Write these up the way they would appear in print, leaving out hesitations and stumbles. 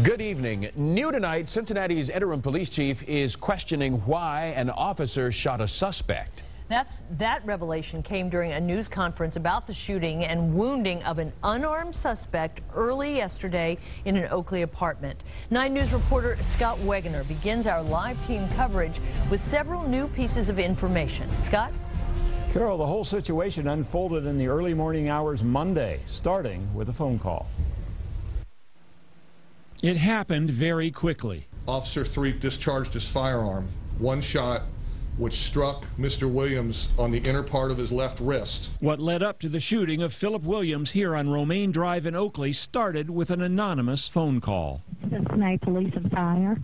Good evening. New tonight, Cincinnati's interim police chief is questioning why an officer shot a suspect. That revelation came during a news conference about the shooting and wounding of an unarmed suspect early yesterday in an Oakley apartment. 9 News reporter Scott Wegener begins our live team coverage with several new pieces of information. Scott? Carol, the whole situation unfolded in the early morning hours Monday, starting with a phone call. It happened very quickly. Officer Threet discharged his firearm. One shot, which struck Mr. Williams on the inner part of his left wrist. What led up to the shooting of Philip Williams here on Romaine Drive in Oakley started with an anonymous phone call. Cincinnati Police and Fire.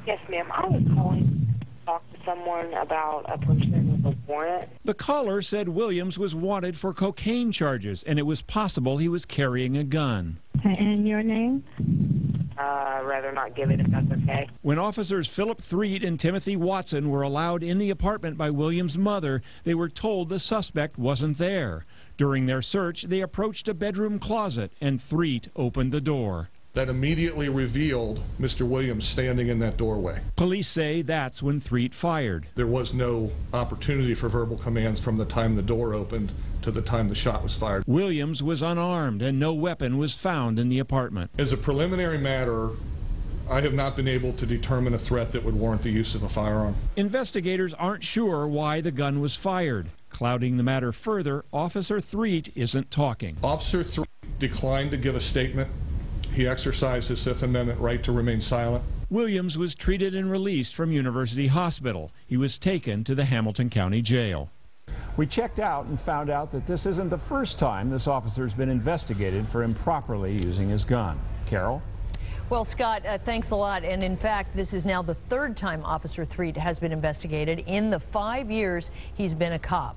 Yes, ma'am. I was calling to talk to someone about a person with a warrant. The caller said Williams was wanted for cocaine charges, and it was possible he was carrying a gun. And your name? Rather not give it if that's okay. When officers Philip Threet and Timothy Watson were allowed in the apartment by Williams' mother, they were told the suspect wasn't there. During their search, they approached a bedroom closet, and Threet opened the door. That immediately revealed Mr. Williams standing in that doorway. Police say that's when Threet fired. There was no opportunity for verbal commands from the time the door opened to the time the shot was fired. Williams was unarmed and no weapon was found in the apartment. As a preliminary matter, I have not been able to determine a threat that would warrant the use of a firearm. Investigators aren't sure why the gun was fired. Clouding the matter further, Officer Threet isn't talking. Officer Threet declined to give a statement. He exercised his Fifth Amendment right to remain silent. Williams was treated and released from University Hospital. He was taken to the Hamilton County Jail. We checked out and found out that this isn't the first time this officer's been investigated for improperly using his gun. Carol? Well, Scott, thanks a lot. And in fact, this is now the 3rd time Officer Threet has been investigated in the 5 years he's been a cop.